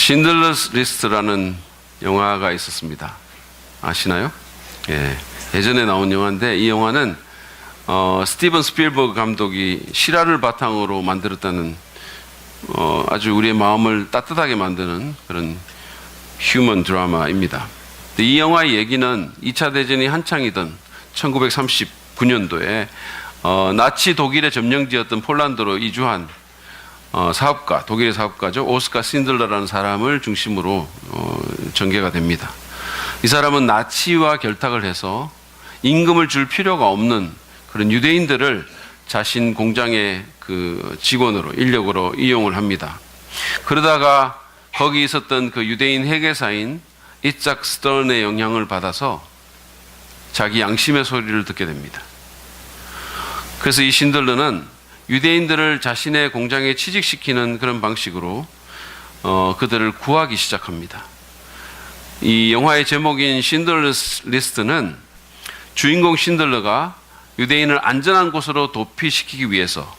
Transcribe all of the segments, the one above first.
신들러스 리스트라는 영화가 있었습니다. 아시나요? 예, 예전에 나온 영화인데 이 영화는 스티븐 스필버그 감독이 실화를 바탕으로 만들었다는 아주 우리의 마음을 따뜻하게 만드는 그런 휴먼 드라마입니다. 이 영화의 얘기는 2차 대전이 한창이던 1939년도에 나치 독일의 점령지였던 폴란드로 이주한 사업가, 독일의 사업가죠. 오스카 신들러라는 사람을 중심으로 전개가 됩니다. 이 사람은 나치와 결탁을 해서 임금을 줄 필요가 없는 그런 유대인들을 자신 공장의 그 직원으로, 인력으로 이용을 합니다. 그러다가 거기 있었던 그 유대인 회계사인 이짝 스턴의 영향을 받아서 자기 양심의 소리를 듣게 됩니다. 그래서 이 신들러는 유대인들을 자신의 공장에 취직시키는 그런 방식으로 그들을 구하기 시작합니다. 이 영화의 제목인 신들러스 리스트는 주인공 신들러가 유대인을 안전한 곳으로 도피시키기 위해서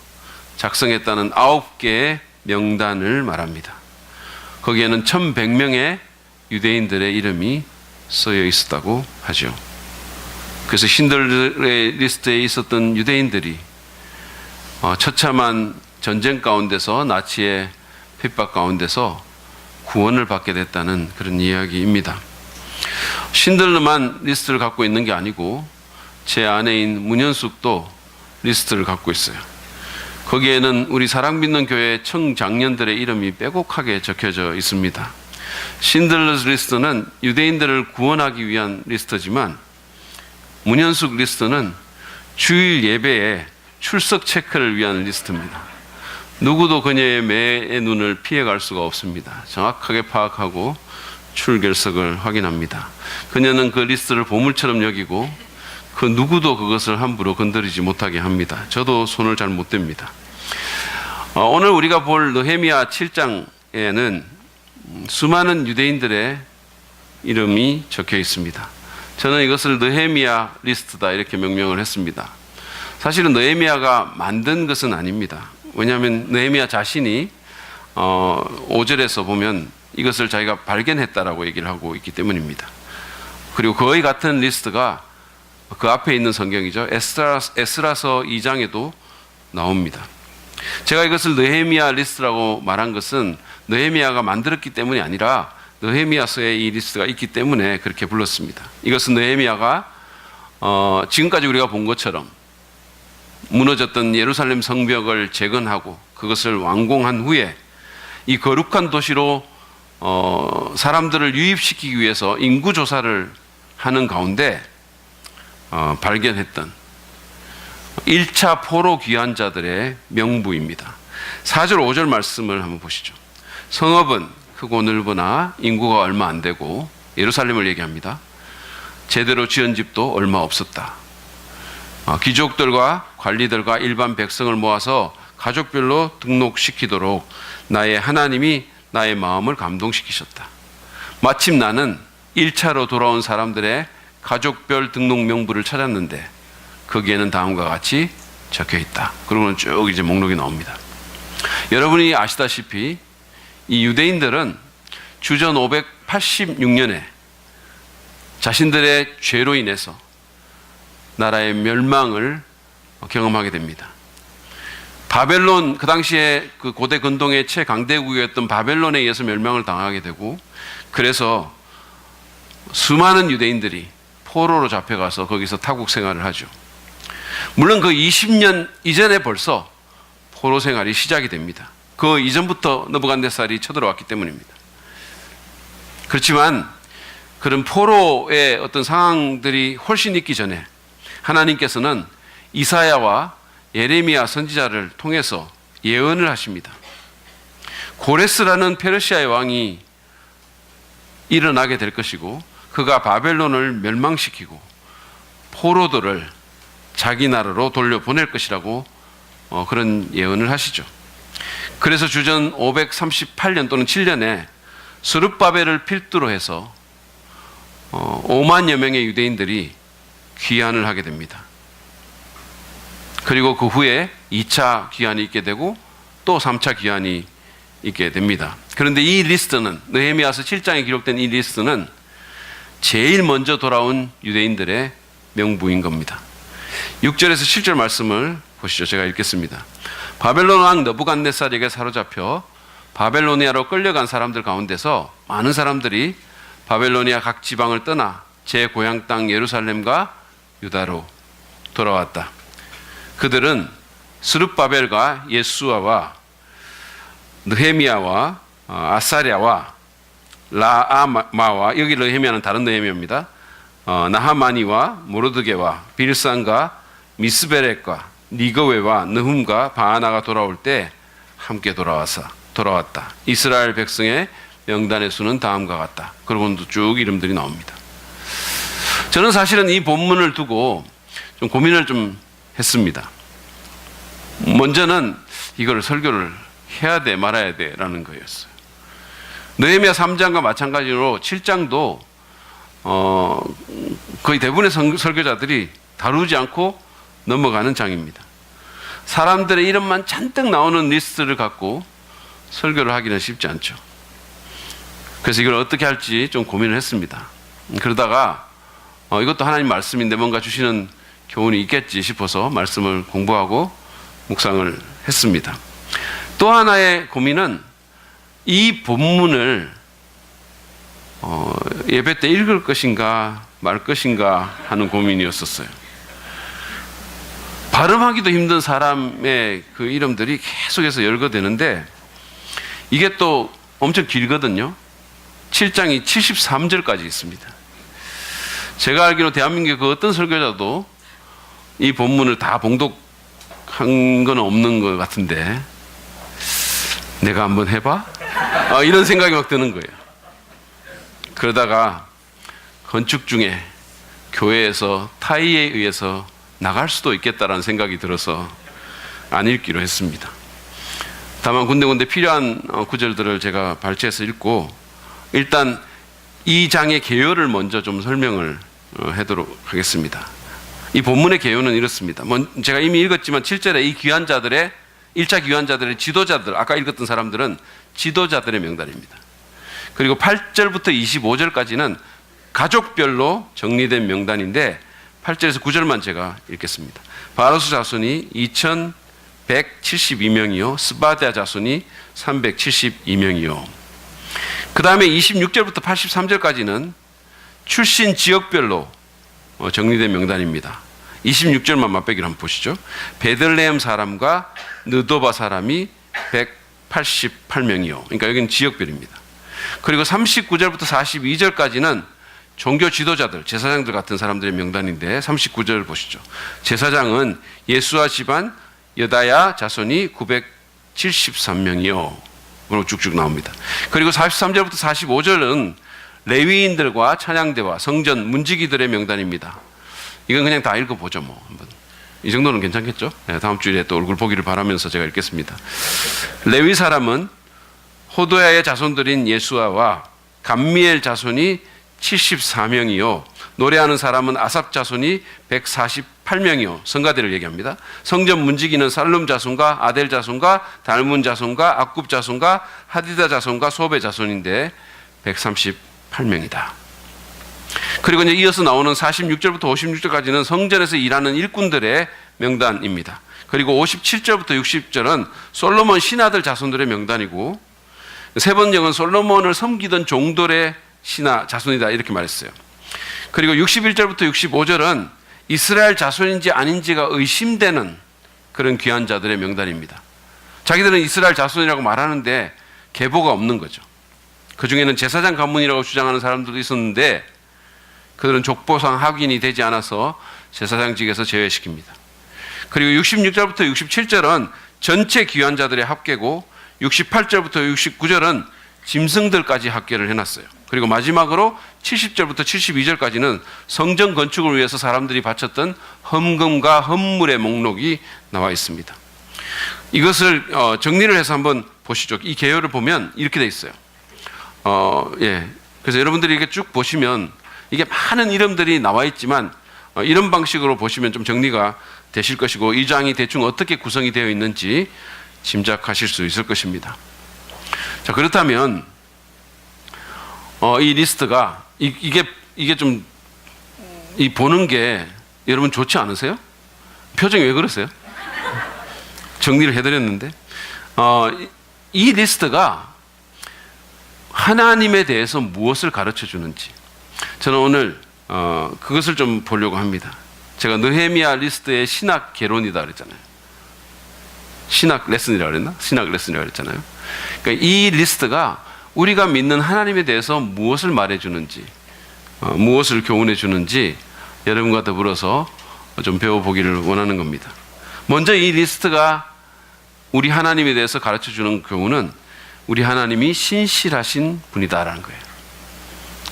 작성했다는 9개의 명단을 말합니다. 거기에는 1100명의 유대인들의 이름이 쓰여 있었다고 하죠. 그래서 신들러의 리스트에 있었던 유대인들이 처참한 전쟁 가운데서 나치의 핍박 가운데서 구원을 받게 됐다는 그런 이야기입니다. 신들러만 리스트를 갖고 있는 게 아니고 제 아내인 문현숙도 리스트를 갖고 있어요. 거기에는 우리 사랑믿는 교회 청장년들의 이름이 빼곡하게 적혀져 있습니다. 신들러스 리스트는 유대인들을 구원하기 위한 리스트지만 문현숙 리스트는 주일 예배에 출석 체크를 위한 리스트입니다. 누구도 그녀의 매의 눈을 피해갈 수가 없습니다. 정확하게 파악하고 출결석을 확인합니다. 그녀는 그 리스트를 보물처럼 여기고 그 누구도 그것을 함부로 건드리지 못하게 합니다. 저도 손을 잘 못 댑니다. 오늘 우리가 볼 느헤미야 7장에는 수많은 유대인들의 이름이 적혀 있습니다. 저는 이것을 느헤미야 리스트다 이렇게 명명을 했습니다. 사실은 느헤미야가 만든 것은 아닙니다. 왜냐하면 느헤미야 자신이 5절에서 보면 이것을 자기가 발견했다라고 얘기를 하고 있기 때문입니다. 그리고 거의 같은 리스트가 그 앞에 있는 성경이죠. 에스라서 2장에도 나옵니다. 제가 이것을 느헤미야 리스트라고 말한 것은 느헤미야가 만들었기 때문이 아니라 느헤미야서에 이 리스트가 있기 때문에 그렇게 불렀습니다. 이것은 느헤미야가 지금까지 우리가 본 것처럼 무너졌던 예루살렘 성벽을 재건하고 그것을 완공한 후에 이 거룩한 도시로 사람들을 유입시키기 위해서 인구조사를 하는 가운데 발견했던 1차 포로 귀환자들의 명부입니다. 4절 5절 말씀을 한번 보시죠. 성읍은 크고 넓으나 인구가 얼마 안 되고 예루살렘을 얘기합니다. 제대로 지은 집도 얼마 없었다. 귀족들과 관리들과 일반 백성을 모아서 가족별로 등록시키도록 나의 하나님이 나의 마음을 감동시키셨다. 마침 나는 1차로 돌아온 사람들의 가족별 등록 명부를 찾았는데 거기에는 다음과 같이 적혀 있다. 그러고는 쭉 이제 목록이 나옵니다. 여러분이 아시다시피 이 유대인들은 주전 586년에 자신들의 죄로 인해서 나라의 멸망을 경험하게 됩니다. 바벨론, 그 당시에 그 고대 근동의 최강대국이었던 바벨론에 의해서 멸망을 당하게 되고, 그래서 수많은 유대인들이 포로로 잡혀가서 거기서 타국 생활을 하죠. 물론 그 20년 이전에 벌써 포로 생활이 시작이 됩니다. 그 이전부터 느부갓네살이 쳐들어왔기 때문입니다. 그렇지만 그런 포로의 어떤 상황들이 훨씬 있기 전에 하나님께서는 이사야와 예레미야 선지자를 통해서 예언을 하십니다. 고레스라는 페르시아의 왕이 일어나게 될 것이고 그가 바벨론을 멸망시키고 포로들을 자기 나라로 돌려보낼 것이라고 그런 예언을 하시죠. 그래서 주전 538년 또는 7년에 스룹바벨을 필두로 해서 5만여 명의 유대인들이 귀환을 하게 됩니다. 그리고 그 후에 2차 귀환이 있게 되고 또 3차 귀환이 있게 됩니다. 그런데 이 리스트는, 느헤미야서 7장에 기록된 이 리스트는 제일 먼저 돌아온 유대인들의 명부인 겁니다. 6절에서 7절 말씀을 보시죠. 제가 읽겠습니다. 바벨론 왕 느부갓네살에게 사로잡혀 바벨로니아로 끌려간 사람들 가운데서 많은 사람들이 바벨로니아 각 지방을 떠나 제 고향 땅 예루살렘과 유다로 돌아왔다. 그들은 스룹바벨과 예수아와 느헤미야와 아사랴와 라아마와, 여기 느헤미야는 다른 느헤미야입니다. 나하마니와 모르드게와 빌산과 미스베렉과 니거웨와 느훔과 바하나가 돌아올 때 함께 돌아왔다. 이스라엘 백성의 명단의 수는 다음과 같다. 그러고는 쭉 이름들이 나옵니다. 저는 사실은 이 본문을 두고 좀 고민을 좀 했습니다. 먼저는 이걸 설교를 해야 돼 말아야 돼 라는 거였어요. 느헤미야 3장과 마찬가지로 7장도 거의 대부분의 설교자들이 다루지 않고 넘어가는 장입니다. 사람들의 이름만 잔뜩 나오는 리스트를 갖고 설교를 하기는 쉽지 않죠. 그래서 이걸 어떻게 할지 좀 고민을 했습니다. 그러다가 이것도 하나님 말씀인데 뭔가 주시는 교훈이 있겠지 싶어서 말씀을 공부하고 묵상을 했습니다. 또 하나의 고민은 이 본문을 예배 때 읽을 것인가 말 것인가 하는 고민이었었어요. 발음하기도 힘든 사람의 그 이름들이 계속해서 열거되는데 이게 또 엄청 길거든요. 7장이 73절까지 있습니다. 제가 알기로 대한민국의 그 어떤 설교자도 이 본문을 다 봉독한 건 없는 것 같은데 내가 한번 해봐? 이런 생각이 막 드는 거예요. 그러다가 건축 중에 교회에서 타의에 의해서 나갈 수도 있겠다라는 생각이 들어서 안 읽기로 했습니다. 다만 군데군데 필요한 구절들을 제가 발췌해서 읽고 일단 이 장의 개요를 먼저 좀 설명을 하도록 하겠습니다. 이 본문의 개요는 이렇습니다. 제가 이미 읽었지만 7절에 이 귀한 자들의 1차 귀한 자들의 지도자들, 아까 읽었던 사람들은 지도자들의 명단입니다. 그리고 8절부터 25절까지는 가족별로 정리된 명단인데 8절에서 9절만 제가 읽겠습니다. 바로스 자손이 2172명이요 스바랴 자손이 372명이요. 그 다음에 26절부터 83절까지는 출신 지역별로 정리된 명단입니다. 26절만 맛보기로 한번 보시죠. 베들레헴 사람과 느도바 사람이 188명이요. 그러니까 여기는 지역별입니다. 그리고 39절부터 42절까지는 종교 지도자들, 제사장들 같은 사람들의 명단인데 39절 보시죠. 제사장은 예수아 집안 여다야 자손이 973명이요. 그리고 쭉쭉 나옵니다. 그리고 43절부터 45절은 레위인들과 찬양대와 성전 문지기들의 명단입니다. 이건 그냥 다 읽어보죠, 뭐. 한번. 이 정도는 괜찮겠죠? 네, 다음 주에 또 얼굴 보기를 바라면서 제가 읽겠습니다. 레위 사람은 호도야의 자손들인 예수아와 감미엘 자손이 74명이요. 노래하는 사람은 아삽 자손이 148명이요. 성가대를 얘기합니다. 성전 문지기는 살룸 자손과 아델 자손과 달문 자손과 악굽 자손과 하디다 자손과 소베 자손인데 138명이다. 그리고 이제 이어서 나오는 46절부터 56절까지는 성전에서 일하는 일꾼들의 명단입니다. 그리고 57절부터 60절은 솔로몬 신하들 자손들의 명단이고 세 번역은 솔로몬을 섬기던 종들의 신하 자손이다 이렇게 말했어요. 그리고 61절부터 65절은 이스라엘 자손인지 아닌지가 의심되는 그런 귀한 자들의 명단입니다. 자기들은 이스라엘 자손이라고 말하는데 계보가 없는 거죠. 그 중에는 제사장 가문이라고 주장하는 사람들도 있었는데 그들은 족보상 확인이 되지 않아서 제사장직에서 제외시킵니다. 그리고 66절부터 67절은 전체 귀한 자들의 합계고 68절부터 69절은 짐승들까지 합계를 해놨어요. 그리고 마지막으로 70절부터 72절까지는 성전 건축을 위해서 사람들이 바쳤던 헌금과 헌물의 목록이 나와 있습니다. 이것을 정리를 해서 한번 보시죠. 이 개요를 보면 이렇게 돼 있어요. 그래서 여러분들이 이렇게 쭉 보시면 이게 많은 이름들이 나와 있지만 이런 방식으로 보시면 좀 정리가 되실 것이고 이 장이 대충 어떻게 구성이 되어 있는지 짐작하실 수 있을 것입니다. 자, 그렇다면 이 리스트가 이게 좀 이 보는 게 여러분 좋지 않으세요? 표정이 왜 그러세요? 정리를 해드렸는데 이 리스트가 하나님에 대해서 무엇을 가르쳐 주는지 저는 오늘 그것을 좀 보려고 합니다. 제가 느헤미야 리스트의 신학 개론이다 그랬잖아요. 신학 레슨이라고 그랬나? 신학 레슨이라고 그랬잖아요. 그러니까 이 리스트가 우리가 믿는 하나님에 대해서 무엇을 말해주는지, 무엇을 교훈해 주는지 여러분과 더불어서 좀 배워보기를 원하는 겁니다. 먼저 이 리스트가 우리 하나님에 대해서 가르쳐 주는 교훈은 우리 하나님이 신실하신 분이다라는 거예요.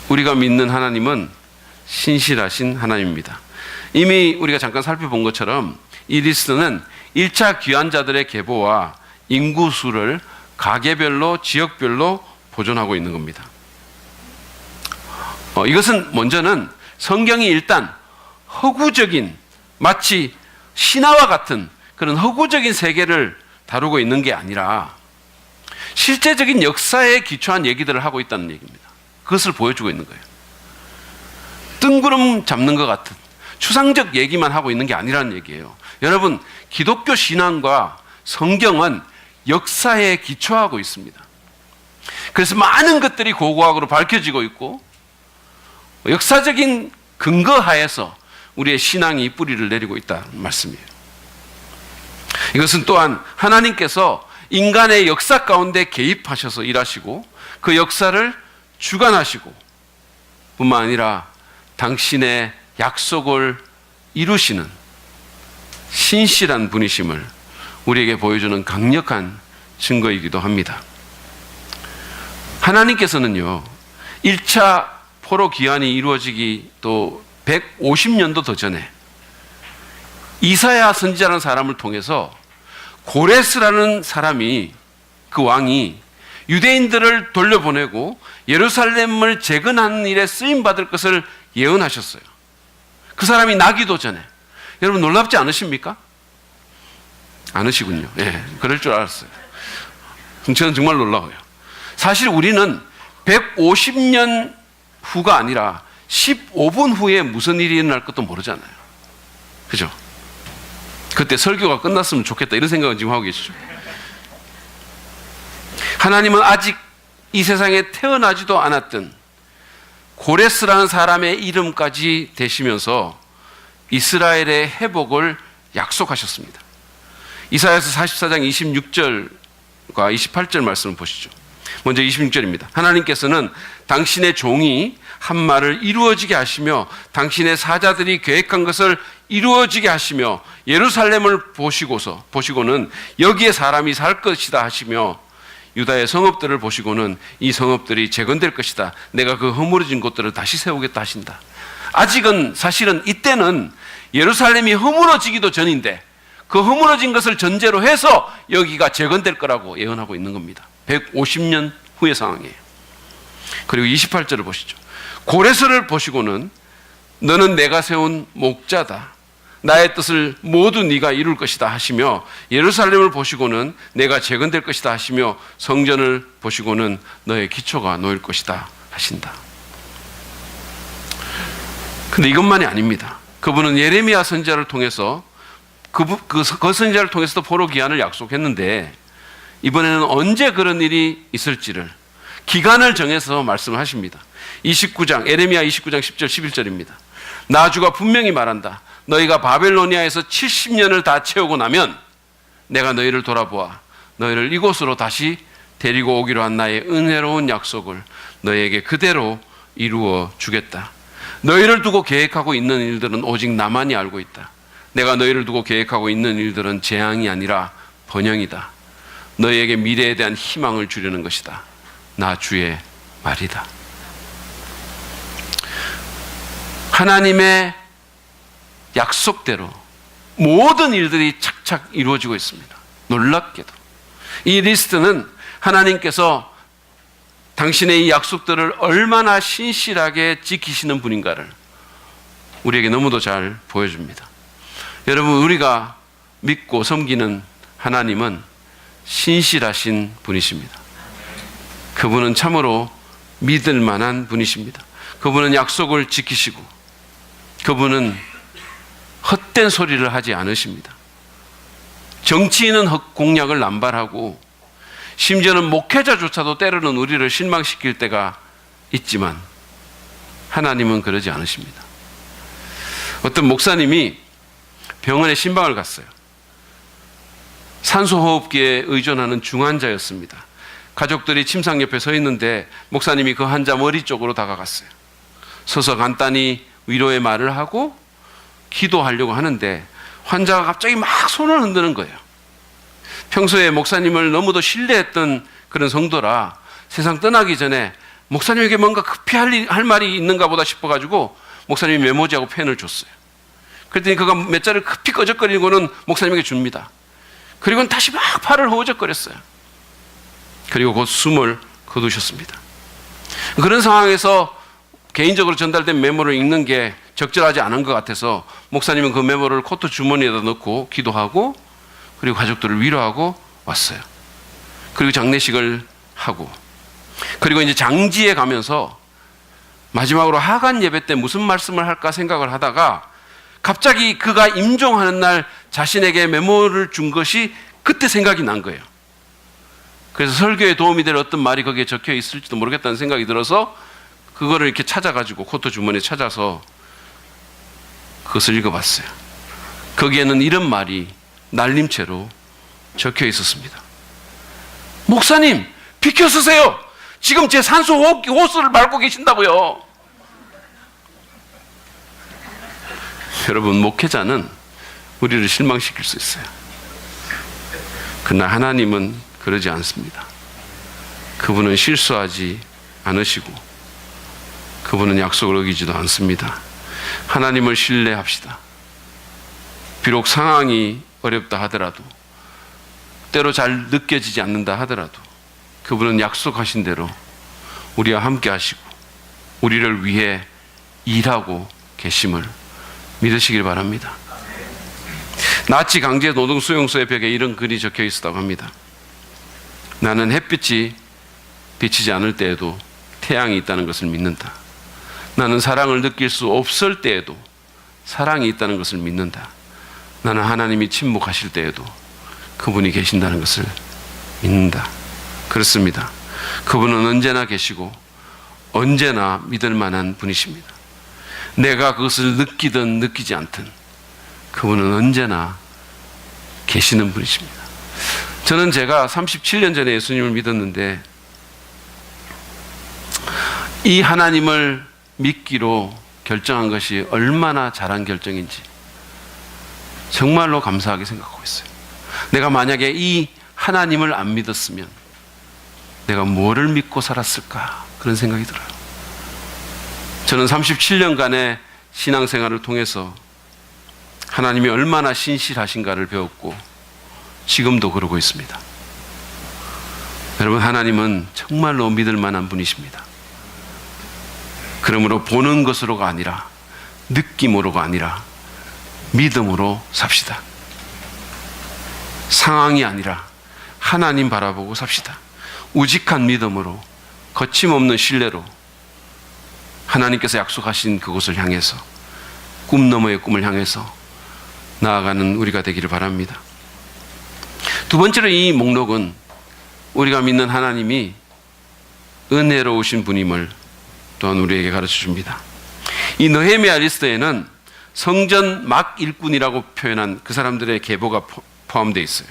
우리가 믿는 하나님은 신실하신 하나님입니다. 이미 우리가 잠깐 살펴본 것처럼 이 리스트는 1차 귀환자들의 계보와 인구수를 가게별로 지역별로 보존하고 있는 겁니다. 이것은 먼저는 성경이 일단 허구적인 마치 신화와 같은 그런 허구적인 세계를 다루고 있는 게 아니라 실제적인 역사에 기초한 얘기들을 하고 있다는 얘기입니다. 그것을 보여주고 있는 거예요. 뜬구름 잡는 것 같은 추상적 얘기만 하고 있는 게 아니라는 얘기예요. 여러분, 기독교 신앙과 성경은 역사에 기초하고 있습니다. 그래서 많은 것들이 고고학으로 밝혀지고 있고 역사적인 근거 하에서 우리의 신앙이 뿌리를 내리고 있다는 말씀이에요. 이것은 또한 하나님께서 인간의 역사 가운데 개입하셔서 일하시고 그 역사를 주관하시고 뿐만 아니라 당신의 약속을 이루시는 신실한 분이심을 우리에게 보여주는 강력한 증거이기도 합니다. 하나님께서는요, 1차 포로 귀환이 이루어지기 또 150년도 더 전에 이사야 선지자라는 사람을 통해서 고레스라는 사람이, 그 왕이 유대인들을 돌려보내고 예루살렘을 재건하는 일에 쓰임받을 것을 예언하셨어요. 그 사람이 나기도 전에. 여러분 놀랍지 않으십니까? 않으시군요. 예, 그럴 줄 알았어요. 저는 정말 놀라워요. 사실 우리는 150년 후가 아니라 15분 후에 무슨 일이 일어날 것도 모르잖아요. 그죠? 그때 설교가 끝났으면 좋겠다 이런 생각은 지금 하고 계시죠. 하나님은 아직 이 세상에 태어나지도 않았던 고레스라는 사람의 이름까지 대시면서 이스라엘의 회복을 약속하셨습니다. 이사야서 44장 26절과 28절 말씀을 보시죠. 먼저 26절입니다. 하나님께서는 당신의 종이 한 말을 이루어지게 하시며 당신의 사자들이 계획한 것을 이루어지게 하시며 예루살렘을 보시고는 여기에 사람이 살 것이다 하시며 유다의 성읍들을 보시고는 이 성읍들이 재건될 것이다. 내가 그 허물어진 곳들을 다시 세우겠다 하신다. 아직은 사실은 이때는 예루살렘이 허물어지기도 전인데 그 허물어진 것을 전제로 해서 여기가 재건될 거라고 예언하고 있는 겁니다. 150년 후의 상황이에요. 그리고 28절을 보시죠. 고레스를 보시고는 너는 내가 세운 목자다. 나의 뜻을 모두 네가 이룰 것이다 하시며 예루살렘을 보시고는 내가 재건될 것이다 하시며 성전을 보시고는 너의 기초가 놓일 것이다 하신다. 근데 이것만이 아닙니다. 그분은 예레미야 선지자를 통해서 그 선지자를 통해서도 포로 귀환을 약속했는데 이번에는 언제 그런 일이 있을지를 기간을 정해서 말씀을 하십니다. 29장 예레미야 29장 10절 11절입니다. 나 주가 분명히 말한다. 너희가 바벨로니아에서 70년을 다 채우고 나면 내가 너희를 돌아보아 너희를 이곳으로 다시 데리고 오기로 한 나의 은혜로운 약속을 너희에게 그대로 이루어 주겠다. 너희를 두고 계획하고 있는 일들은 오직 나만이 알고 있다. 내가 너희를 두고 계획하고 있는 일들은 재앙이 아니라 번영이다. 너희에게 미래에 대한 희망을 주려는 것이다. 나 주의 말이다. 하나님의 약속대로 모든 일들이 착착 이루어지고 있습니다. 놀랍게도 이 리스트는 하나님께서 당신의 이 약속들을 얼마나 신실하게 지키시는 분인가를 우리에게 너무도 잘 보여줍니다. 여러분, 우리가 믿고 섬기는 하나님은 신실하신 분이십니다. 그분은 참으로 믿을 만한 분이십니다. 그분은 약속을 지키시고 그분은 헛된 소리를 하지 않으십니다. 정치인은 공약을 남발하고 심지어는 목회자조차도 때로는 우리를 실망시킬 때가 있지만 하나님은 그러지 않으십니다. 어떤 목사님이 병원에 신방을 갔어요. 산소호흡기에 의존하는 중환자였습니다. 가족들이 침상 옆에 서 있는데 목사님이 그 환자 머리 쪽으로 다가갔어요. 서서 간단히 위로의 말을 하고 기도하려고 하는데 환자가 갑자기 막 손을 흔드는 거예요. 평소에 목사님을 너무도 신뢰했던 그런 성도라 세상 떠나기 전에 목사님에게 뭔가 급히 할 말이 있는가 보다 싶어가지고 목사님이 메모지하고 펜을 줬어요. 그랬더니 그가 몇 자를 급히 꺼적거리고는 목사님에게 줍니다. 그리고는 다시 막 팔을 허우적거렸어요. 그리고 곧 숨을 거두셨습니다. 그런 상황에서 개인적으로 전달된 메모를 읽는 게 적절하지 않은 것 같아서 목사님은 그 메모를 코트 주머니에다 넣고 기도하고 그리고 가족들을 위로하고 왔어요. 그리고 장례식을 하고 그리고 이제 장지에 가면서 마지막으로 하간 예배 때 무슨 말씀을 할까 생각을 하다가 갑자기 그가 임종하는 날 자신에게 메모를 준 것이 그때 생각이 난 거예요. 그래서 설교에 도움이 될 어떤 말이 거기에 적혀 있을지도 모르겠다는 생각이 들어서 그거를 이렇게 찾아가지고 코트 주머니에 찾아서 그것을 읽어봤어요. 거기에는 이런 말이 날림체로 적혀 있었습니다. 목사님, 비켜서세요. 지금 제 산소호흡기 호스를 밟고 계신다고요. 여러분, 목회자는 우리를 실망시킬 수 있어요. 그러나 하나님은 그러지 않습니다. 그분은 실수하지 않으시고 그분은 약속을 어기지도 않습니다. 하나님을 신뢰합시다. 비록 상황이 어렵다 하더라도 때로 잘 느껴지지 않는다 하더라도 그분은 약속하신 대로 우리와 함께 하시고 우리를 위해 일하고 계심을 믿으시길 바랍니다. 나치 강제 노동 수용소의 벽에 이런 글이 적혀 있었다고 합니다. 나는 햇빛이 비치지 않을 때에도 태양이 있다는 것을 믿는다. 나는 사랑을 느낄 수 없을 때에도 사랑이 있다는 것을 믿는다. 나는 하나님이 침묵하실 때에도 그분이 계신다는 것을 믿는다. 그렇습니다. 그분은 언제나 계시고 언제나 믿을 만한 분이십니다. 내가 그것을 느끼든 느끼지 않든 그분은 언제나 계시는 분이십니다. 저는 제가 37년 전에 예수님을 믿었는데 이 하나님을 믿기로 결정한 것이 얼마나 잘한 결정인지 정말로 감사하게 생각하고 있어요. 내가 만약에 이 하나님을 안 믿었으면 내가 뭐를 믿고 살았을까 그런 생각이 들어요. 저는 37년간의 신앙생활을 통해서 하나님이 얼마나 신실하신가를 배웠고 지금도 그러고 있습니다. 여러분, 하나님은 정말로 믿을 만한 분이십니다. 그러므로 보는 것으로가 아니라 느낌으로가 아니라 믿음으로 삽시다. 상황이 아니라 하나님 바라보고 삽시다. 우직한 믿음으로 거침없는 신뢰로 하나님께서 약속하신 그곳을 향해서 꿈 너머의 꿈을 향해서 나아가는 우리가 되기를 바랍니다. 두 번째로 이 목록은 우리가 믿는 하나님이 은혜로우신 분임을 또한 우리에게 가르쳐 줍니다. 이 느헤미야 리스트에는 성전 막 일꾼이라고 표현한 그 사람들의 계보가 포함되어 있어요.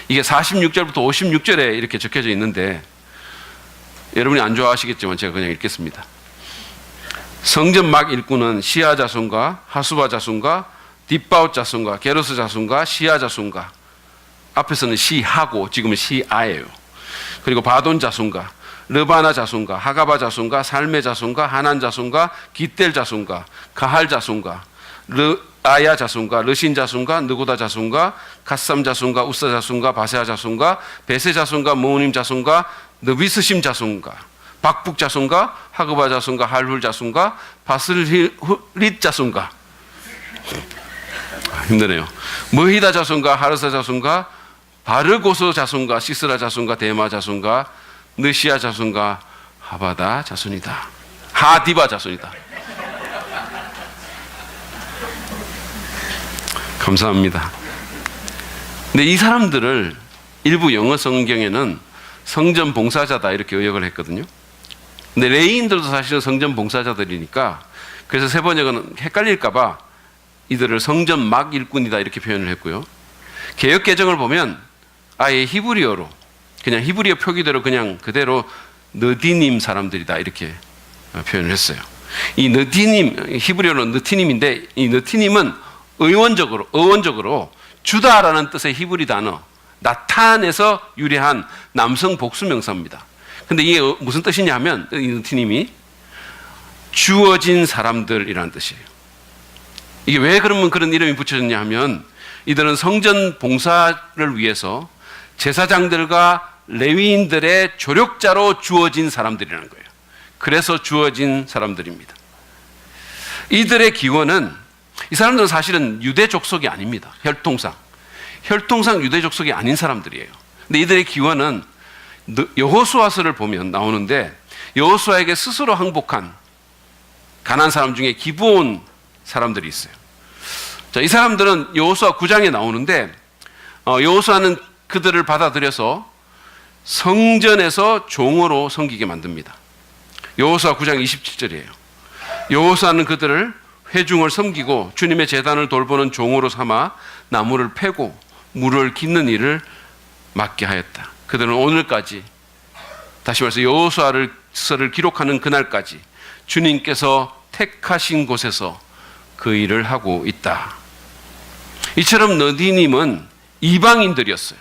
이게 46절부터 56절에 이렇게 적혀져 있는데 여러분이 안 좋아하시겠지만 제가 그냥 읽겠습니다. 성전 막 일꾼은 시아 자손과 하수바 자손과 딥바웃 자손과 게르스 자손과 시아 자손과 앞에서는 시하고 지금은 시아예요. 그리고 바돈 자손과 르바나 자손과 하가바 자손과 살메 자손과 하난 자손과 기델 자손과 가할 자손과 르아야 자손과 르신 자손과 느고다 자손과 갓삼 자손과 우사 자손과 바세아 자손과 베세 자손과 모우님 자손과 느비스심 자손과 박북 자손과 하그바 자손과 할훌 자손과 바슬릿 자손과 힘드네요. 머히다 자손과 하르사 자손과 바르고소 자손과 시스라 자손과 데마 자손과 느시아 자손과 하바다 자손이다. 하디바 자손이다. 감사합니다. 근데 이 사람들을 일부 영어 성경에는 성전 봉사자다 이렇게 의역을 했거든요. 근데 레위인들도 사실은 성전 봉사자들이니까 그래서 세 번역은 헷갈릴까봐 이들을 성전 막 일꾼이다 이렇게 표현을 했고요. 개역 개정을 보면 아예 히브리어로 그냥 히브리어 표기대로 그냥 그대로 느디님 사람들이다 이렇게 표현을 했어요. 이 느디님, 히브리어로 느티님인데 이 느티님은 어원적으로 주다라는 뜻의 히브리 단어 나탄에서 유래한 남성 복수 명사입니다. 근데 이게 무슨 뜻이냐 하면 이 느티님이 주어진 사람들이라는 뜻이에요. 이게 왜 그러면 그런 이름이 붙여졌냐 하면 이들은 성전 봉사를 위해서 제사장들과 레위인들의 조력자로 주어진 사람들이라는 거예요. 그래서 주어진 사람들입니다. 이들의 기원은 이 사람들은 사실은 유대 족속이 아닙니다. 혈통상 유대 족속이 아닌 사람들이에요. 근데 이들의 기원은 여호수아서를 보면 나오는데 여호수아에게 스스로 항복한 가난한 사람 중에 기브온 사람들이 있어요. 자, 이 사람들은 여호수아 9장에 나오는데 여호수아는 그들을 받아들여서 성전에서 종으로 섬기게 만듭니다. 여호수아 9장 27절이에요. 여호수아는 그들을 회중을 섬기고 주님의 제단을 돌보는 종으로 삼아 나무를 패고 물을 깃는 일을 맡게 하였다. 그들은 오늘까지 다시 말해서 여호수아서를 기록하는 그날까지 주님께서 택하신 곳에서 그 일을 하고 있다. 이처럼 느디님은 이방인들이었어요.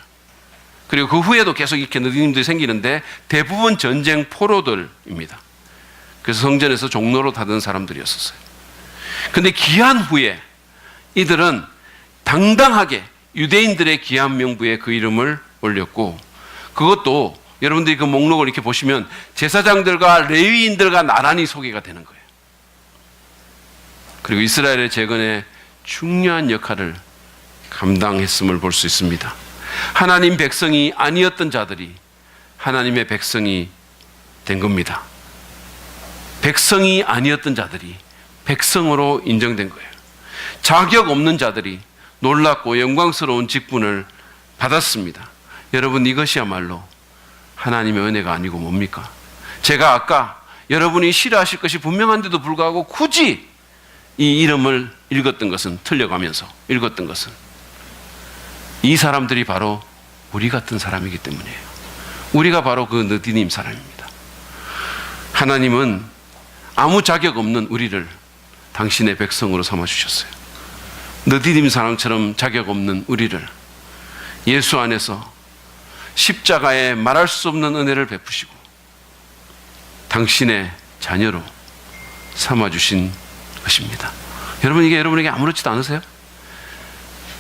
그리고 그 후에도 계속 이렇게 느디님들이 생기는데 대부분 전쟁 포로들입니다. 그래서 성전에서 종로로 타던 사람들이었어요. 근데 기한 후에 이들은 당당하게 유대인들의 기한 명부에 그 이름을 올렸고 그것도 여러분들이 그 목록을 이렇게 보시면 제사장들과 레위인들과 나란히 소개가 되는 거예요. 그리고 이스라엘의 재건에 중요한 역할을 감당했음을 볼 수 있습니다. 하나님 백성이 아니었던 자들이 하나님의 백성이 된 겁니다. 백성이 아니었던 자들이 백성으로 인정된 거예요. 자격 없는 자들이 놀랍고 영광스러운 직분을 받았습니다. 여러분, 이것이야말로 하나님의 은혜가 아니고 뭡니까? 제가 아까 여러분이 싫어하실 것이 분명한데도 불구하고 굳이 이 이름을 틀려가면서 읽었던 것은 이 사람들이 바로 우리 같은 사람이기 때문이에요. 우리가 바로 그 느디님 사람입니다. 하나님은 아무 자격 없는 우리를 당신의 백성으로 삼아주셨어요. 느디님 사람처럼 자격 없는 우리를 예수 안에서 십자가에 말할 수 없는 은혜를 베푸시고 당신의 자녀로 삼아주신 것입니다. 여러분, 이게 여러분에게 아무렇지도 않으세요?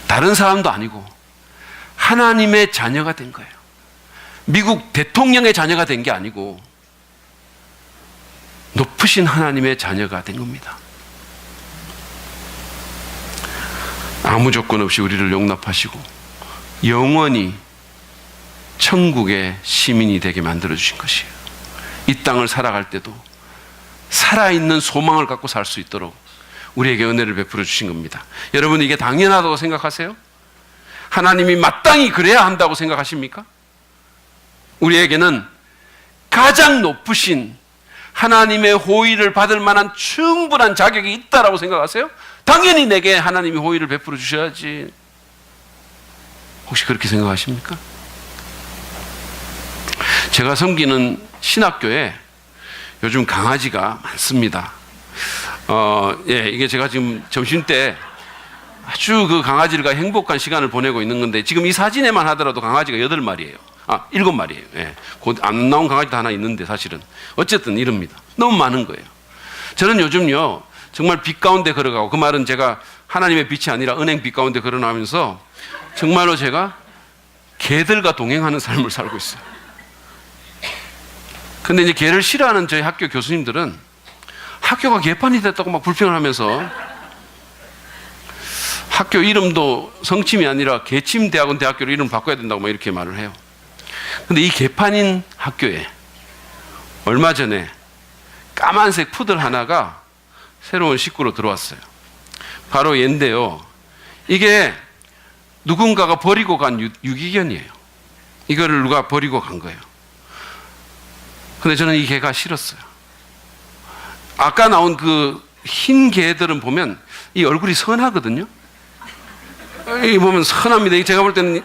다른 사람도 아니고 하나님의 자녀가 된 거예요. 미국 대통령의 자녀가 된 게 아니고 높으신 하나님의 자녀가 된 겁니다. 아무 조건 없이 우리를 용납하시고 영원히 천국의 시민이 되게 만들어주신 것이에요. 이 땅을 살아갈 때도 살아있는 소망을 갖고 살 수 있도록 우리에게 은혜를 베풀어 주신 겁니다. 여러분, 이게 당연하다고 생각하세요? 하나님이 마땅히 그래야 한다고 생각하십니까? 우리에게는 가장 높으신 하나님의 호의를 받을 만한 충분한 자격이 있다라고 생각하세요? 당연히 내게 하나님이 호의를 베풀어 주셔야지. 혹시 그렇게 생각하십니까? 제가 섬기는 신학교에 요즘 강아지가 많습니다. 이게 제가 지금 점심 때 아주 그 강아지들과 행복한 시간을 보내고 있는 건데 지금 이 사진에만 하더라도 강아지가 8마리예요. 7마리예요. 예. 곧 안 나온 강아지도 하나 있는데 사실은 어쨌든 이럽니다. 너무 많은 거예요. 저는 요즘요 정말 빛 가운데 걸어가고, 그 말은 제가 하나님의 빛이 아니라 은행 빛 가운데 걸어나오면서 정말로 제가 개들과 동행하는 삶을 살고 있어요. 근데 이제 개를 싫어하는 저희 학교 교수님들은 학교가 개판이 됐다고 막 불평을 하면서 학교 이름도 성침이 아니라 개침대학원 대학교로 이름 바꿔야 된다고 막 이렇게 말을 해요. 근데 이 개판인 학교에 얼마 전에 까만색 푸들 하나가 새로운 식구로 들어왔어요. 바로 얘인데요. 이게 누군가가 버리고 간 유기견이에요. 이거를 누가 버리고 간 거예요. 근데 저는 이 개가 싫었어요. 아까 나온 그 흰 개들은 보면 이 얼굴이 선하거든요. 이 보면 선합니다. 제가 볼 때는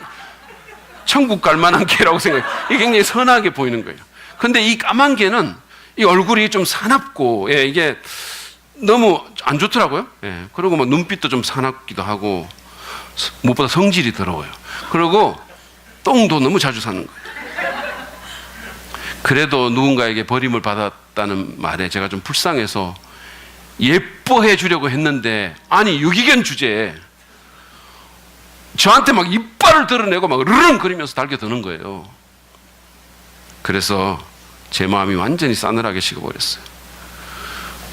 천국 갈 만한 개라고 생각해요. 이게 굉장히 선하게 보이는 거예요. 근데 이 까만 개는 이 얼굴이 좀 사납고, 예, 이게 너무 안 좋더라고요. 예, 그리고 뭐 눈빛도 좀 사납기도 하고, 무엇보다 성질이 더러워요. 그리고 똥도 너무 자주 사는 거예요. 그래도 누군가에게 버림을 받았다는 말에 제가 좀 불쌍해서 예뻐해 주려고 했는데, 아니 유기견 주제에 저한테 막 이빨을 드러내고 막 르릉거리면서 달겨드는 거예요. 그래서 제 마음이 완전히 싸늘하게 식어버렸어요.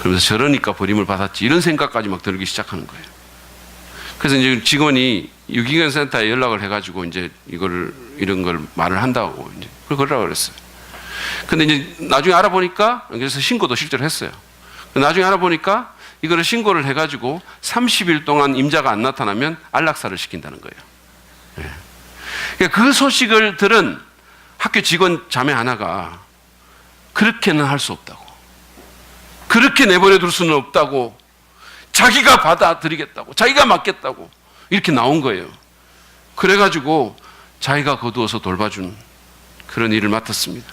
그러면서 저러니까 버림을 받았지, 이런 생각까지 막 들기 시작하는 거예요. 그래서 이제 직원이 유기견 센터에 연락을 해가지고 이제 이런 걸 말을 한다고 이제 그러라고 그랬어요. 근데 이제 나중에 알아보니까, 그래서 신고도 실제로 했어요. 나중에 알아보니까 이거를 신고를 해가지고 30일 동안 임자가 안 나타나면 안락사를 시킨다는 거예요. 네. 그러니까 그 소식을 들은 학교 직원 자매 하나가 그렇게는 할 수 없다고, 그렇게 내버려 둘 수는 없다고, 자기가 받아들이겠다고, 자기가 맡겠다고 이렇게 나온 거예요. 그래가지고 자기가 거두어서 돌봐준 그런 일을 맡았습니다.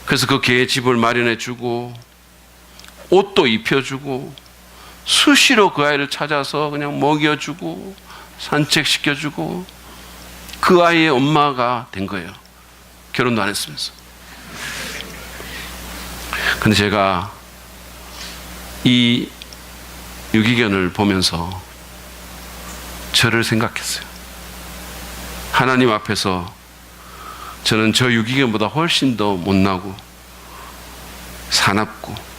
그래서 그 개의 집을 마련해주고 옷도 입혀주고 수시로 그 아이를 찾아서 그냥 먹여주고 산책시켜주고 그 아이의 엄마가 된 거예요. 결혼도 안 했으면서. 근데 제가 이 유기견을 보면서 저를 생각했어요. 하나님 앞에서 저는 저 유기견보다 훨씬 더 못나고 사납고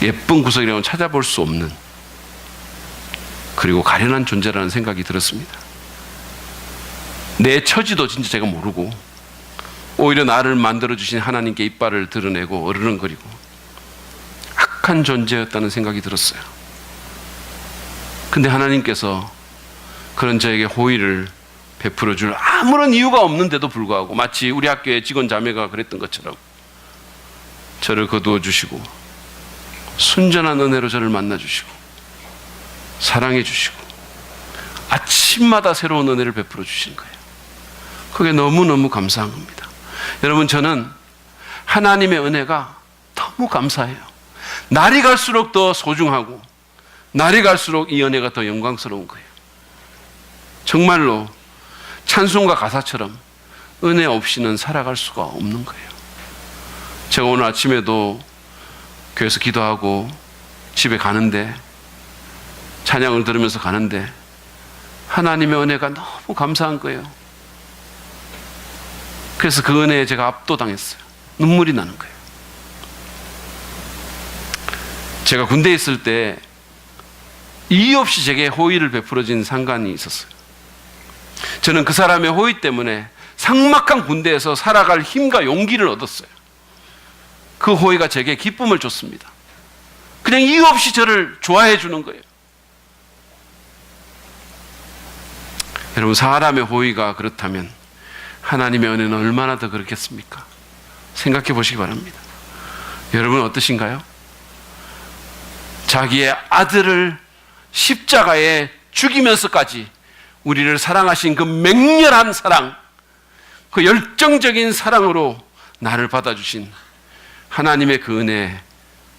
예쁜 구석이라고는 찾아볼 수 없는, 그리고 가련한 존재라는 생각이 들었습니다. 내 처지도 진짜 제가 모르고 오히려 나를 만들어주신 하나님께 이빨을 드러내고 어르렁거리고 악한 존재였다는 생각이 들었어요. 근데 하나님께서 그런 저에게 호의를 베풀어 줄 아무런 이유가 없는데도 불구하고, 마치 우리 학교의 직원 자매가 그랬던 것처럼 저를 거두어 주시고 순전한 은혜로 저를 만나 주시고 사랑해 주시고 아침마다 새로운 은혜를 베풀어 주시는 거예요. 그게 너무너무 감사한 겁니다. 여러분, 저는 하나님의 은혜가 너무 감사해요. 날이 갈수록 더 소중하고 날이 갈수록 이 은혜가 더 영광스러운 거예요. 정말로 찬송가 가사처럼 은혜 없이는 살아갈 수가 없는 거예요. 제가 오늘 아침에도 교회에서 기도하고 집에 가는데, 찬양을 들으면서 가는데 하나님의 은혜가 너무 감사한 거예요. 그래서 그 은혜에 제가 압도당했어요. 눈물이 나는 거예요. 제가 군대에 있을 때 이유 없이 제게 호의를 베풀어진 상관이 있었어요. 저는 그 사람의 호의 때문에 삭막한 군대에서 살아갈 힘과 용기를 얻었어요. 그 호의가 제게 기쁨을 줬습니다. 그냥 이유 없이 저를 좋아해 주는 거예요. 여러분, 사람의 호의가 그렇다면 하나님의 은혜는 얼마나 더 그렇겠습니까? 생각해 보시기 바랍니다. 여러분 어떠신가요? 자기의 아들을 십자가에 죽이면서까지 우리를 사랑하신 그 맹렬한 사랑, 그 열정적인 사랑으로 나를 받아주신 하나님의 그 은혜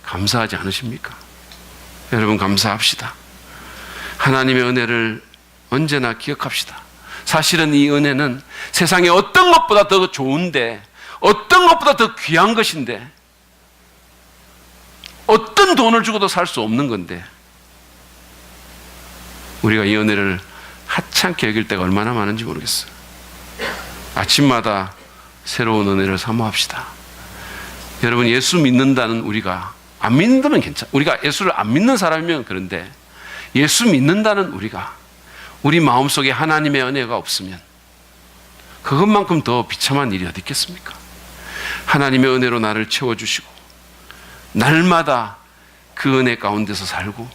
감사하지 않으십니까? 여러분, 감사합시다. 하나님의 은혜를 언제나 기억합시다. 사실은 이 은혜는 세상에 어떤 것보다 더 좋은데, 어떤 것보다 더 귀한 것인데, 어떤 돈을 주고도 살 수 없는 건데, 우리가 이 은혜를 하찮게 여길 때가 얼마나 많은지 모르겠어요. 아침마다 새로운 은혜를 사모합시다. 여러분, 예수 믿는다는 우리가, 안 믿는다면 괜찮아. 우리가 예수를 안 믿는 사람이면 그런데, 예수 믿는다는 우리가 우리 마음속에 하나님의 은혜가 없으면 그것만큼 더 비참한 일이 어디 있겠습니까? 하나님의 은혜로 나를 채워주시고 날마다 그 은혜 가운데서 살고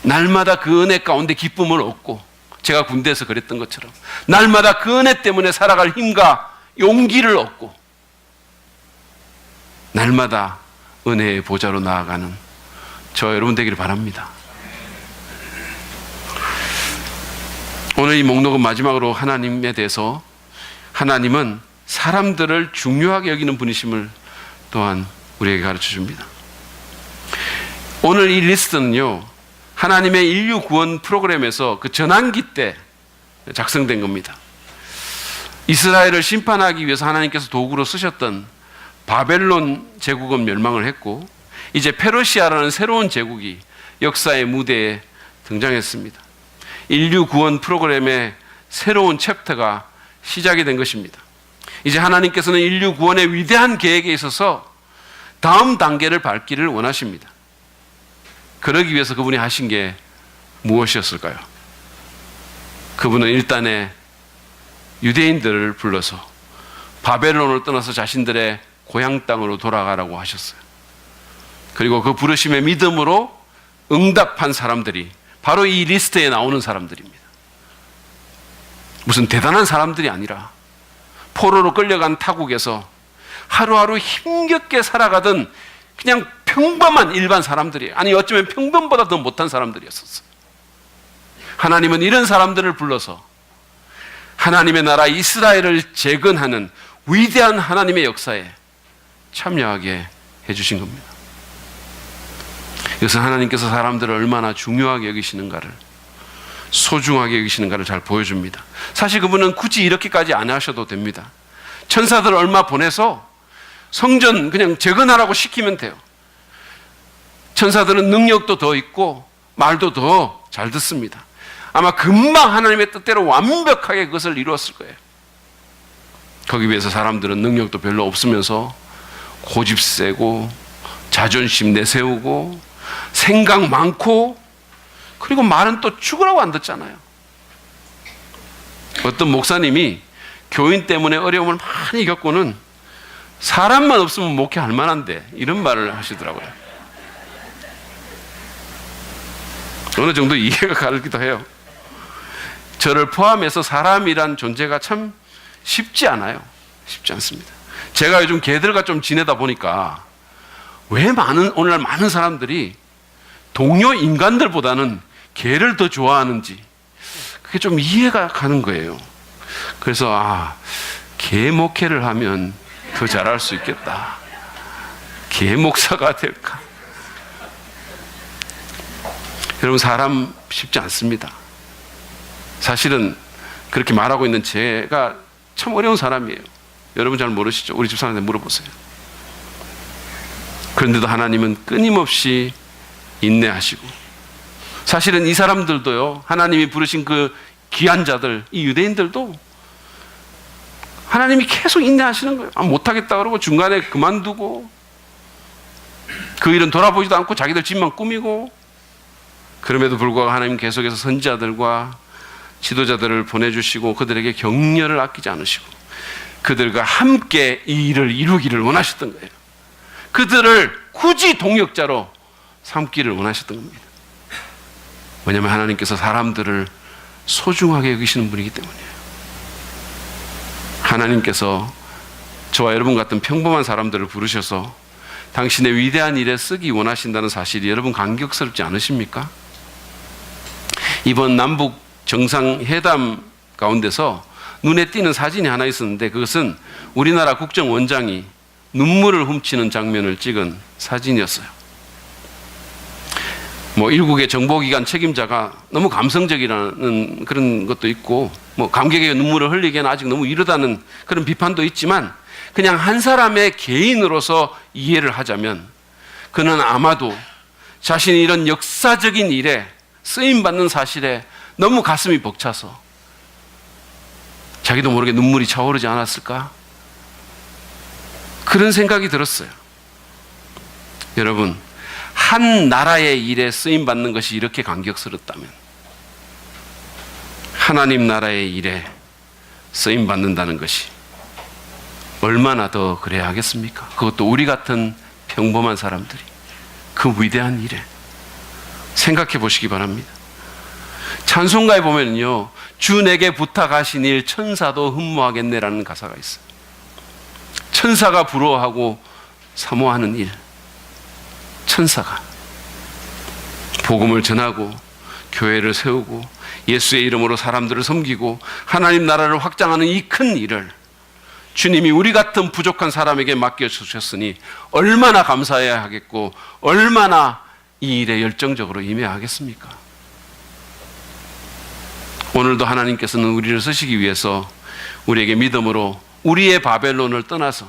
날마다 그 은혜 가운데 기쁨을 얻고, 제가 군대에서 그랬던 것처럼 날마다 그 은혜 때문에 살아갈 힘과 용기를 얻고 날마다 은혜의 보좌로 나아가는 저 여러분 되기를 바랍니다. 오늘 이 목록은 마지막으로 하나님에 대해서, 하나님은 사람들을 중요하게 여기는 분이심을 또한 우리에게 가르쳐 줍니다. 오늘 이 리스트는요, 하나님의 인류 구원 프로그램에서 그 전환기 때 작성된 겁니다. 이스라엘을 심판하기 위해서 하나님께서 도구로 쓰셨던 바벨론 제국은 멸망을 했고, 이제 페르시아라는 새로운 제국이 역사의 무대에 등장했습니다. 인류 구원 프로그램의 새로운 챕터가 시작이 된 것입니다. 이제 하나님께서는 인류 구원의 위대한 계획에 있어서 다음 단계를 밟기를 원하십니다. 그러기 위해서 그분이 하신 게 무엇이었을까요? 그분은 일단에 유대인들을 불러서 바벨론을 떠나서 자신들의 고향 땅으로 돌아가라고 하셨어요. 그리고 그 부르심의 믿음으로 응답한 사람들이 바로 이 리스트에 나오는 사람들입니다. 무슨 대단한 사람들이 아니라 포로로 끌려간 타국에서 하루하루 힘겹게 살아가던 그냥 평범한 일반 사람들이에요. 아니, 어쩌면 평범보다 더 못한 사람들이었었어요. 하나님은 이런 사람들을 불러서 하나님의 나라 이스라엘을 재건하는 위대한 하나님의 역사에 참여하게 해주신 겁니다. 그래서 하나님께서 사람들을 얼마나 중요하게 여기시는가를, 소중하게 여기시는가를 잘 보여줍니다. 사실 그분은 굳이 이렇게까지 안 하셔도 됩니다. 천사들을 얼마 보내서 성전 그냥 재건하라고 시키면 돼요. 천사들은 능력도 더 있고 말도 더 잘 듣습니다. 아마 금방 하나님의 뜻대로 완벽하게 그것을 이루었을 거예요. 거기 비해서 사람들은 능력도 별로 없으면서 고집 세고 자존심 내세우고 생각 많고, 그리고 말은 또 죽으라고 안 듣잖아요. 어떤 목사님이 교인 때문에 어려움을 많이 겪고는 사람만 없으면 목회할 만한데 이런 말을 하시더라고요. 어느 정도 이해가 가기도 해요. 저를 포함해서 사람이란 존재가 참 쉽지 않아요. 쉽지 않습니다. 제가 요즘 개들과 좀 지내다 보니까 왜 오늘날 많은 사람들이 동료 인간들보다는 개를 더 좋아하는지 그게 좀 이해가 가는 거예요. 그래서 개 목회를 하면 더 잘할 수 있겠다. 개 목사가 될까? 여러분, 사람 쉽지 않습니다. 사실은 그렇게 말하고 있는 제가 참 어려운 사람이에요. 여러분 잘 모르시죠? 우리 집 사람한테 물어보세요. 그런데도 하나님은 끊임없이 인내하시고, 사실은 이 사람들도요, 하나님이 부르신 그 귀한 자들, 이 유대인들도 하나님이 계속 인내하시는 거예요. 못하겠다 그러고 중간에 그만두고 그 일은 돌아보지도 않고 자기들 집만 꾸미고, 그럼에도 불구하고 하나님 계속해서 선지자들과 지도자들을 보내주시고 그들에게 격려를 아끼지 않으시고 그들과 함께 이 일을 이루기를 원하셨던 거예요. 그들을 굳이 동역자로 삼기를 원하셨던 겁니다. 왜냐하면 하나님께서 사람들을 소중하게 여기시는 분이기 때문이에요. 하나님께서 저와 여러분 같은 평범한 사람들을 부르셔서 당신의 위대한 일에 쓰기 원하신다는 사실이 여러분 감격스럽지 않으십니까? 이번 남북 정상회담 가운데서 눈에 띄는 사진이 하나 있었는데, 그것은 우리나라 국정원장이 눈물을 훔치는 장면을 찍은 사진이었어요. 일국의 정보기관 책임자가 너무 감성적이라는 그런 것도 있고, 감격에 눈물을 흘리기에는 아직 너무 이르다는 그런 비판도 있지만, 그냥 한 사람의 개인으로서 이해를 하자면 그는 아마도 자신이 이런 역사적인 일에 쓰임받는 사실에 너무 가슴이 벅차서 자기도 모르게 눈물이 차오르지 않았을까? 그런 생각이 들었어요. 여러분, 한 나라의 일에 쓰임받는 것이 이렇게 감격스럽다면 하나님 나라의 일에 쓰임받는다는 것이 얼마나 더 그래야 하겠습니까? 그것도 우리 같은 평범한 사람들이 그 위대한 일에 생각해 보시기 바랍니다. 찬송가에 보면요, 주 내게 부탁하신 일 천사도 흠모하겠네라는 가사가 있어요. 천사가 부러워하고 사모하는 일, 천사가 복음을 전하고 교회를 세우고 예수의 이름으로 사람들을 섬기고 하나님 나라를 확장하는 이 큰 일을 주님이 우리 같은 부족한 사람에게 맡겨주셨으니 얼마나 감사해야 하겠고 얼마나 이 일에 열정적으로 임해야 하겠습니까? 오늘도 하나님께서는 우리를 쓰시기 위해서 우리에게 믿음으로 우리의 바벨론을 떠나서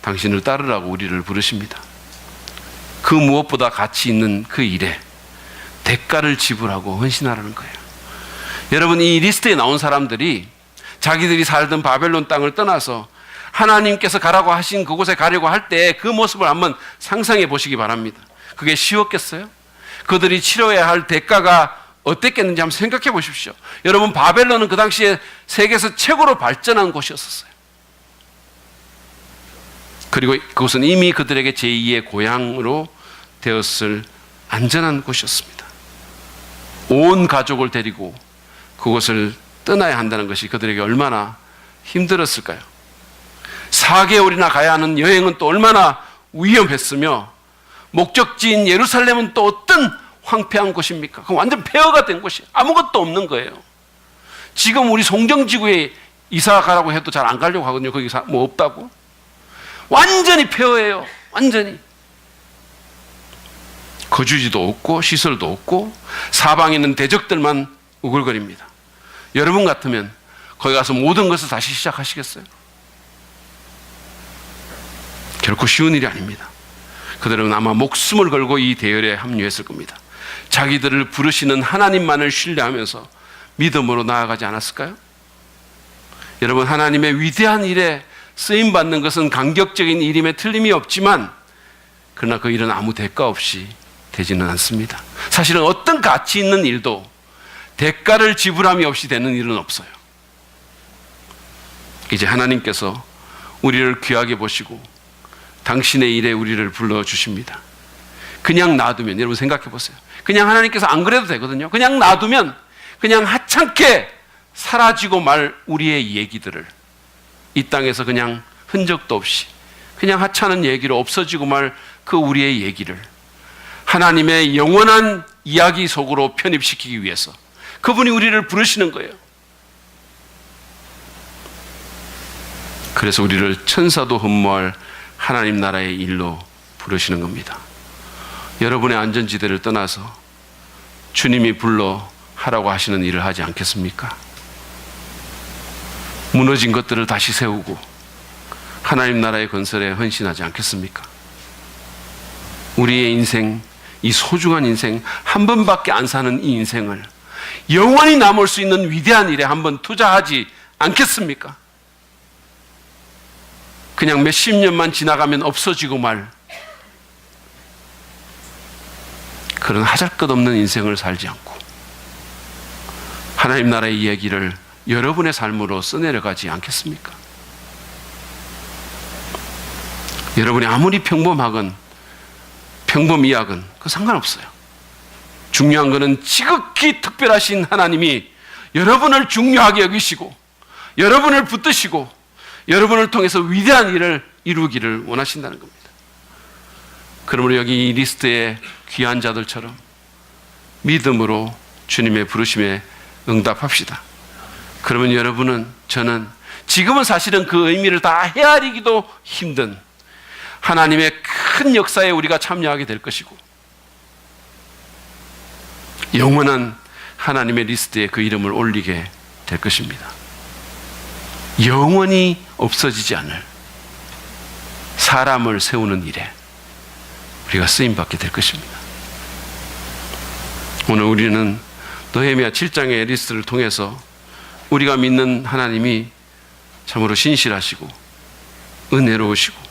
당신을 따르라고 우리를 부르십니다. 그 무엇보다 가치 있는 그 일에 대가를 지불하고 헌신하라는 거예요. 여러분, 이 리스트에 나온 사람들이 자기들이 살던 바벨론 땅을 떠나서 하나님께서 가라고 하신 그곳에 가려고 할 때 그 모습을 한번 상상해 보시기 바랍니다. 그게 쉬웠겠어요? 그들이 치러야 할 대가가 어땠겠는지 한번 생각해 보십시오. 여러분, 바벨론은 그 당시에 세계에서 최고로 발전한 곳이었어요. 그리고 그곳은 이미 그들에게 제2의 고향으로 되었을 안전한 곳이었습니다. 온 가족을 데리고 그곳을 떠나야 한다는 것이 그들에게 얼마나 힘들었을까요? 4개월이나 가야 하는 여행은 또 얼마나 위험했으며 목적지인 예루살렘은 또 어떤 황폐한 곳입니까? 그 완전 폐허가 된 곳이 아무것도 없는 거예요. 지금 우리 송정지구에 이사 가라고 해도 잘 안 가려고 하거든요. 거기 뭐 없다고. 완전히 폐허해요. 완전히. 거주지도 없고 시설도 없고 사방에 있는 대적들만 우글거립니다. 여러분 같으면 거기 가서 모든 것을 다시 시작하시겠어요? 결코 쉬운 일이 아닙니다. 그들은 아마 목숨을 걸고 이 대열에 합류했을 겁니다. 자기들을 부르시는 하나님만을 신뢰하면서 믿음으로 나아가지 않았을까요? 여러분, 하나님의 위대한 일에 쓰임받는 것은 감격적인 일임에 틀림이 없지만 그러나 그 일은 아무 대가 없이 되지는 않습니다. 사실은 어떤 가치 있는 일도 대가를 지불함이 없이 되는 일은 없어요. 이제 하나님께서 우리를 귀하게 보시고 당신의 일에 우리를 불러주십니다. 그냥 놔두면, 여러분 생각해 보세요. 그냥 하나님께서 안 그래도 되거든요. 그냥 놔두면 그냥 하찮게 사라지고 말 우리의 얘기들을 이 땅에서 그냥 흔적도 없이 그냥 하찮은 얘기로 없어지고 말 그 우리의 얘기를 하나님의 영원한 이야기 속으로 편입시키기 위해서 그분이 우리를 부르시는 거예요. 그래서 우리를 천사도 흠모할 하나님 나라의 일로 부르시는 겁니다. 여러분의 안전지대를 떠나서 주님이 불러 하라고 하시는 일을 하지 않겠습니까? 무너진 것들을 다시 세우고 하나님 나라의 건설에 헌신하지 않겠습니까? 우리의 인생, 이 소중한 인생, 한 번밖에 안 사는 이 인생을 영원히 남을 수 있는 위대한 일에 한번 투자하지 않겠습니까? 그냥 몇십 년만 지나가면 없어지고 말 그런 하잘것없는 인생을 살지 않고 하나님 나라의 이야기를 여러분의 삶으로 써내려가지 않겠습니까? 여러분이 아무리 평범이하건 그 상관없어요. 중요한 것은 지극히 특별하신 하나님이 여러분을 중요하게 여기시고 여러분을 붙드시고 여러분을 통해서 위대한 일을 이루기를 원하신다는 겁니다. 그러므로 여기 이 리스트의 귀한 자들처럼 믿음으로 주님의 부르심에 응답합시다. 그러면 여러분은, 저는 지금은 사실은 그 의미를 다 헤아리기도 힘든 하나님의 큰 역사에 우리가 참여하게 될 것이고 영원한 하나님의 리스트에 그 이름을 올리게 될 것입니다. 영원히 없어지지 않을 사람을 세우는 일에 우리가 쓰임받게 될 것입니다. 오늘 우리는 느헤미야 7장의 리스트를 통해서 우리가 믿는 하나님이 참으로 신실하시고 은혜로우시고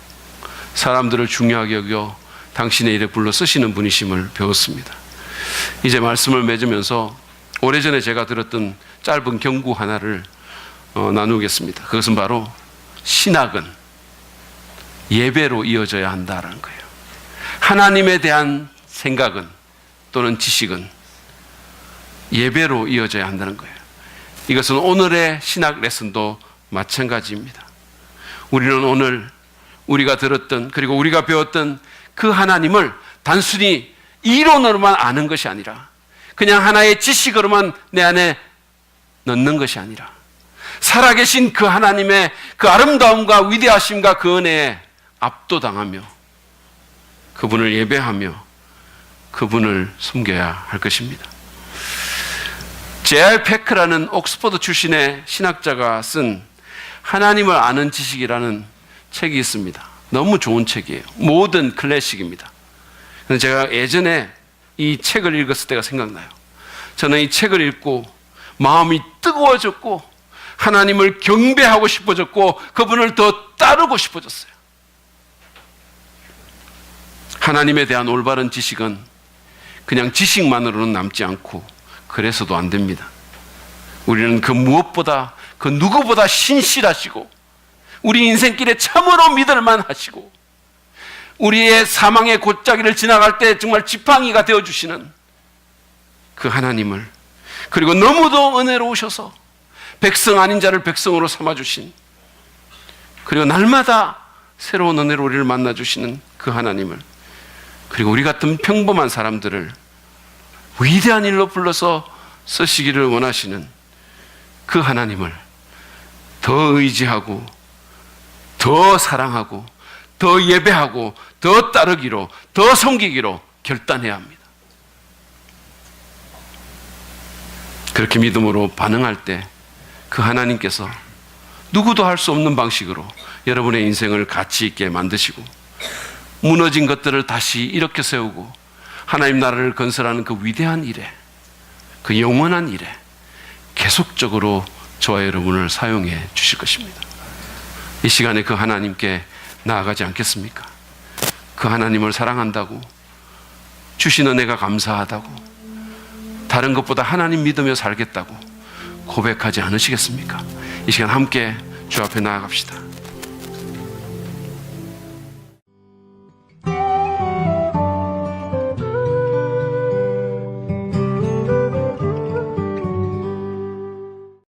사람들을 중요하게 여겨 당신의 일에 불러 쓰시는 분이심을 배웠습니다. 이제 말씀을 맺으면서 오래전에 제가 들었던 짧은 경구 하나를 나누겠습니다. 그것은 바로 신학은 예배로 이어져야 한다는 거예요. 하나님에 대한 생각은 또는 지식은 예배로 이어져야 한다는 거예요. 이것은 오늘의 신학 레슨도 마찬가지입니다. 우리는 오늘 우리가 들었던 그리고 우리가 배웠던 그 하나님을 단순히 이론으로만 아는 것이 아니라 그냥 하나의 지식으로만 내 안에 넣는 것이 아니라 살아계신 그 하나님의 그 아름다움과 위대하심과 그 은혜에 압도당하며 그분을 예배하며 그분을 섬겨야 할 것입니다. J.R. 페크라는 옥스퍼드 출신의 신학자가 쓴 하나님을 아는 지식이라는 책이 있습니다. 너무 좋은 책이에요. 모든 클래식입니다. 제가 예전에 이 책을 읽었을 때가 생각나요. 저는 이 책을 읽고 마음이 뜨거워졌고 하나님을 경배하고 싶어졌고 그분을 더 따르고 싶어졌어요. 하나님에 대한 올바른 지식은 그냥 지식만으로는 남지 않고 그래서도 안 됩니다. 우리는 그 무엇보다 그 누구보다 신실하시고 우리 인생길에 참으로 믿을만 하시고 우리의 사망의 골짜기를 지나갈 때 정말 지팡이가 되어주시는 그 하나님을 그리고 너무도 은혜로우셔서 백성 아닌 자를 백성으로 삼아주신 그리고 날마다 새로운 은혜로 우리를 만나주시는 그 하나님을 그리고 우리 같은 평범한 사람들을 위대한 일로 불러서 쓰시기를 원하시는 그 하나님을 더 의지하고 더 사랑하고 더 예배하고 더 따르기로 더 섬기기로 결단해야 합니다. 그렇게 믿음으로 반응할 때 그 하나님께서 누구도 할 수 없는 방식으로 여러분의 인생을 가치 있게 만드시고 무너진 것들을 다시 일으켜 세우고 하나님 나라를 건설하는 그 위대한 일에 그 영원한 일에 계속적으로 저와 여러분을 사용해 주실 것입니다. 이 시간에 그 하나님께 나아가지 않겠습니까? 그 하나님을 사랑한다고 주신 은혜가 감사하다고 다른 것보다 하나님 믿으며 살겠다고 고백하지 않으시겠습니까? 이 시간 함께 주 앞에 나아갑시다.